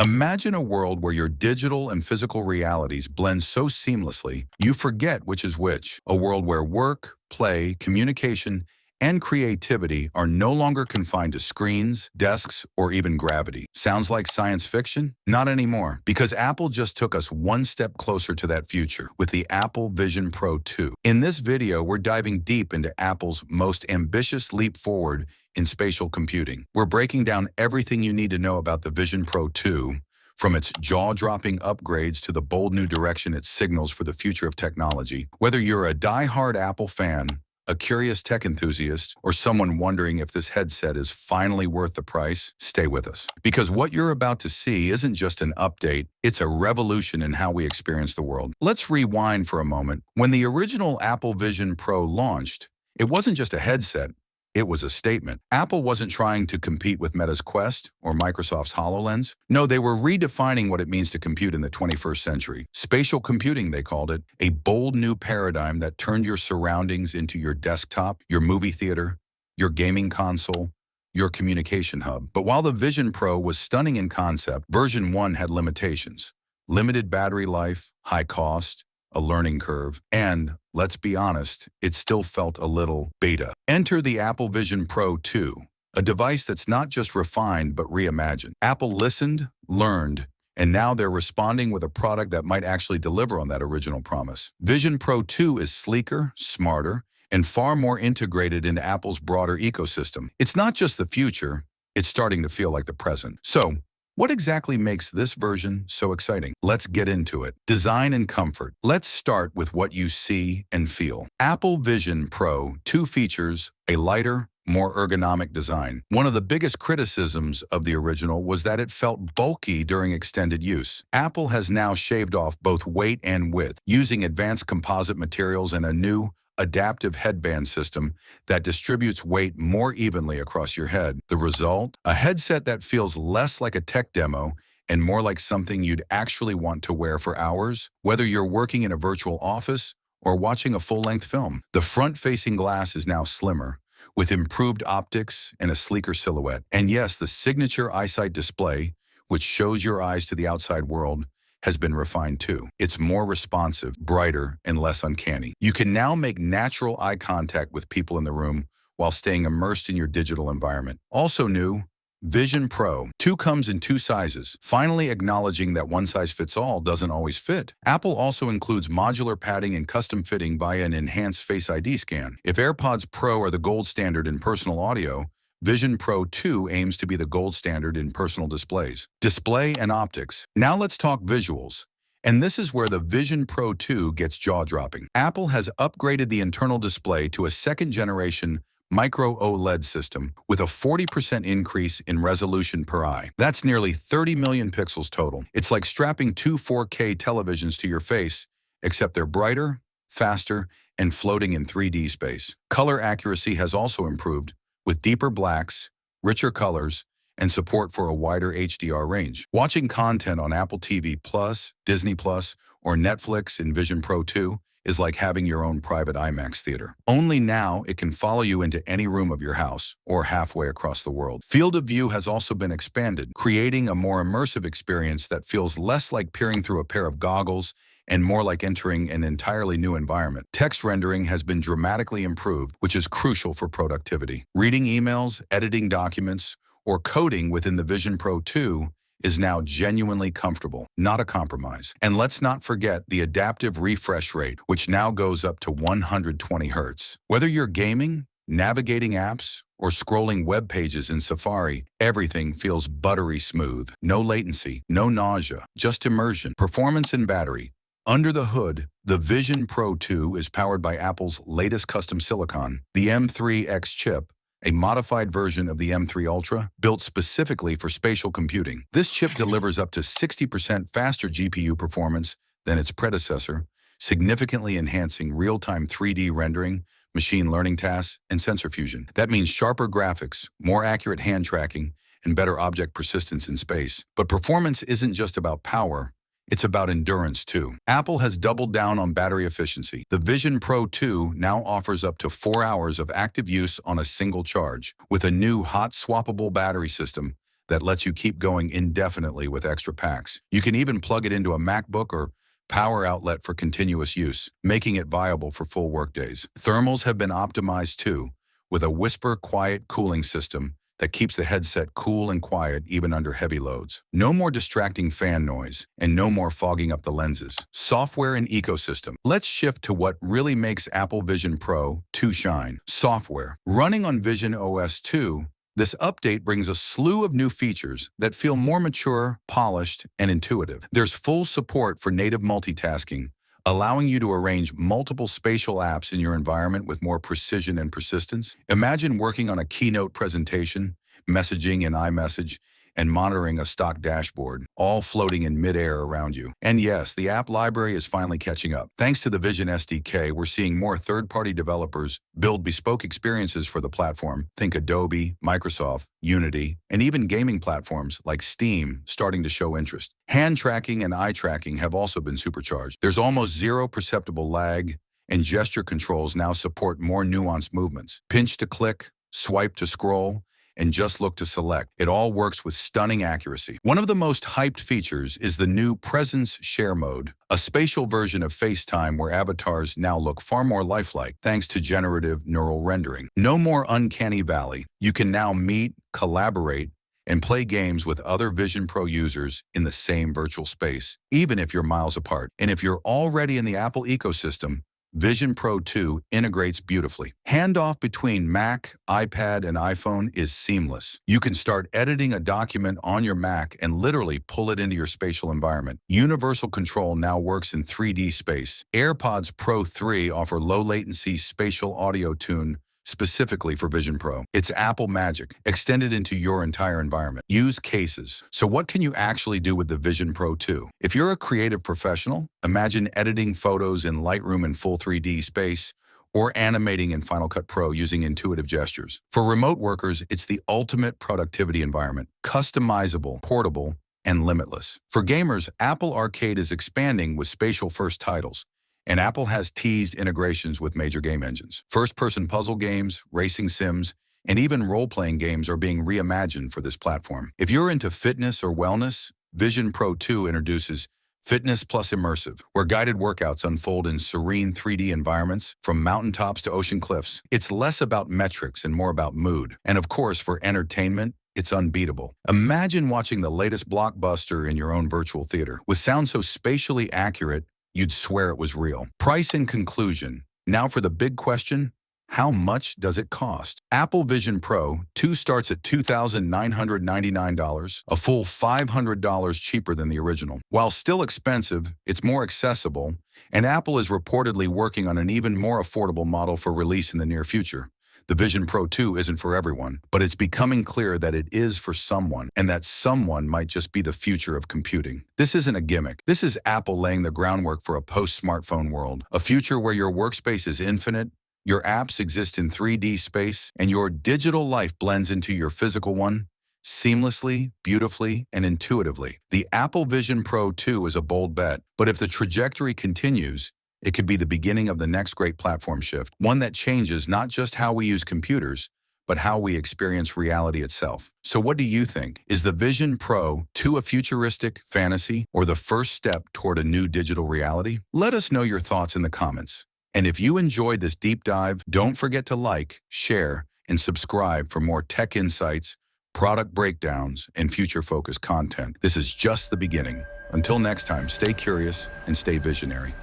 Imagine a world where your digital and physical realities blend so seamlessly, you forget which is which. A world where work, play, communication, and creativity are no longer confined to screens, desks, or even gravity. Sounds like science fiction? Not anymore, because Apple just took us one step closer to that future with the Apple Vision Pro 2. In this video, we're diving deep into Apple's most ambitious leap forward in spatial computing. We're breaking down everything you need to know about the Vision Pro 2, from its jaw-dropping upgrades to the bold new direction it signals for the future of technology. Whether you're a die-hard Apple fan, a curious tech enthusiast, or someone wondering if this headset is finally worth the price, stay with us. Because what you're about to see isn't just an update, it's a revolution in how we experience the world. Let's rewind for a moment. When the original Apple Vision Pro launched, it wasn't just a headset, it was a statement. Apple wasn't trying to compete with Meta's Quest or Microsoft's HoloLens. No, they were redefining what it means to compute in the 21st century. Spatial computing, they called it, a bold new paradigm that turned your surroundings into your desktop, your movie theater, your gaming console, your communication hub. But while the Vision Pro was stunning in concept, version 1 had limitations. Limited battery life, high cost, a learning curve, and, let's be honest, it still felt a little beta. Enter the Apple Vision Pro 2, a device that's not just refined but reimagined. Apple listened, learned, and now they're responding with a product that might actually deliver on that original promise. Vision Pro 2 is sleeker, smarter, and far more integrated into Apple's broader ecosystem. It's not just the future, it's starting to feel like the present. So, what exactly makes this version so exciting? Let's get into it. Design and comfort. Let's start with what you see and feel. Apple Vision Pro 2 features a lighter, more ergonomic design. One of the biggest criticisms of the original was that it felt bulky during extended use. Apple has now shaved off both weight and width, using advanced composite materials and a new adaptive headband system that distributes weight more evenly across your head. The result? A headset that feels less like a tech demo and more like something you'd actually want to wear for hours, whether you're working in a virtual office or watching a full-length film. The front-facing glass is now slimmer, with improved optics and a sleeker silhouette. And yes, the signature eyesight display, which shows your eyes to the outside world, has been refined too. It's more responsive, brighter, and less uncanny. You can now make natural eye contact with people in the room while staying immersed in your digital environment. Also new, Vision Pro 2 comes in 2 sizes, finally acknowledging that one size fits all doesn't always fit. Apple also includes modular padding and custom fitting via an enhanced Face ID scan. If AirPods Pro are the gold standard in personal audio, Vision Pro 2 aims to be the gold standard in personal displays. Display and optics. Now let's talk visuals. And this is where the Vision Pro 2 gets jaw-dropping. Apple has upgraded the internal display to a second-generation micro OLED system with a 40% increase in resolution per eye. That's nearly 30 million pixels total. It's like strapping 2 4K televisions to your face, except they're brighter, faster, and floating in 3D space. Color accuracy has also improved, with deeper blacks, richer colors, and support for a wider HDR range. Watching content on Apple TV Plus, Disney Plus, or Netflix in Vision Pro 2 is like having your own private IMAX theater. Only now it can follow you into any room of your house or halfway across the world. Field of view has also been expanded, creating a more immersive experience that feels less like peering through a pair of goggles and more like entering an entirely new environment. Text rendering has been dramatically improved, which is crucial for productivity. Reading emails, editing documents, or coding within the Vision Pro 2 is now genuinely comfortable, not a compromise. And let's not forget the adaptive refresh rate, which now goes up to 120 Hz. Whether you're gaming, navigating apps, or scrolling web pages in Safari, everything feels buttery smooth. No latency, no nausea, just immersion, performance, and battery. Under the hood, the Vision Pro 2 is powered by Apple's latest custom silicon, the M3X chip, a modified version of the M3 Ultra, built specifically for spatial computing. This chip delivers up to 60% faster GPU performance than its predecessor, significantly enhancing real-time 3D rendering, machine learning tasks, and sensor fusion. That means sharper graphics, more accurate hand tracking, and better object persistence in space. But performance isn't just about power. It's about endurance too. Apple has doubled down on battery efficiency. The Vision Pro 2 now offers up to 4 hours of active use on a single charge, with a new hot swappable battery system that lets you keep going indefinitely with extra packs. You can even plug it into a MacBook or power outlet for continuous use, making it viable for full workdays. Thermals have been optimized too, with a whisper quiet cooling system that keeps the headset cool and quiet even under heavy loads. No more distracting fan noise, and no more fogging up the lenses. Software and ecosystem. Let's shift to what really makes Apple Vision Pro 2 shine. Software. Running on Vision OS 2, this update brings a slew of new features that feel more mature, polished, and intuitive. There's full support for native multitasking, allowing you to arrange multiple spatial apps in your environment with more precision and persistence. Imagine working on a keynote presentation, messaging in iMessage, and monitoring a stock dashboard, all floating in midair around you. And yes, the app library is finally catching up. Thanks to the Vision SDK, we're seeing more third-party developers build bespoke experiences for the platform. Think Adobe, Microsoft, Unity, and even gaming platforms like Steam starting to show interest. Hand tracking and eye tracking have also been supercharged. There's almost zero perceptible lag, and gesture controls now support more nuanced movements. Pinch to click, swipe to scroll, and just look to select. It all works with stunning accuracy. One of the most hyped features is the new Presence Share mode, a spatial version of FaceTime where avatars now look far more lifelike thanks to generative neural rendering. No more uncanny valley. You can now meet, collaborate, and play games with other Vision Pro users in the same virtual space, even if you're miles apart. And if you're already in the Apple ecosystem, Vision Pro 2 integrates beautifully. Handoff between Mac, iPad, and iPhone is seamless. You can start editing a document on your Mac and literally pull it into your spatial environment. Universal Control now works in 3D space. AirPods Pro 3 offer low-latency spatial audio tune specifically for Vision Pro. It's Apple magic, extended into your entire environment. Use cases. So what can you actually do with the Vision Pro 2? If you're a creative professional, imagine editing photos in Lightroom in full 3D space, or animating in Final Cut Pro using intuitive gestures. For remote workers, it's the ultimate productivity environment, customizable, portable, and limitless. For gamers, Apple Arcade is expanding with spatial-first titles, and Apple has teased integrations with major game engines. First-person puzzle games, racing sims, and even role-playing games are being reimagined for this platform. If you're into fitness or wellness, Vision Pro 2 introduces Fitness Plus Immersive, where guided workouts unfold in serene 3D environments from mountaintops to ocean cliffs. It's less about metrics and more about mood. And of course, for entertainment, it's unbeatable. Imagine watching the latest blockbuster in your own virtual theater. With sound so spatially accurate, you'd swear it was real. Price and conclusion. Now for the big question, how much does it cost? Apple Vision Pro 2 starts at $2,999, a full $500 cheaper than the original. While still expensive, it's more accessible, and Apple is reportedly working on an even more affordable model for release in the near future. The Vision Pro 2 isn't for everyone, but it's becoming clear that it is for someone, and that someone might just be the future of computing. This isn't a gimmick. This is Apple laying the groundwork for a post-smartphone world, a future where your workspace is infinite, your apps exist in 3D space, and your digital life blends into your physical one seamlessly, beautifully, and intuitively. The Apple Vision Pro 2 is a bold bet, but if the trajectory continues, it could be the beginning of the next great platform shift, one that changes not just how we use computers, but how we experience reality itself. So what do you think? Is the Vision Pro 2 a futuristic fantasy or the first step toward a new digital reality? Let us know your thoughts in the comments. And if you enjoyed this deep dive, don't forget to like, share, and subscribe for more tech insights, product breakdowns, and future-focused content. This is just the beginning. Until next time, stay curious and stay visionary.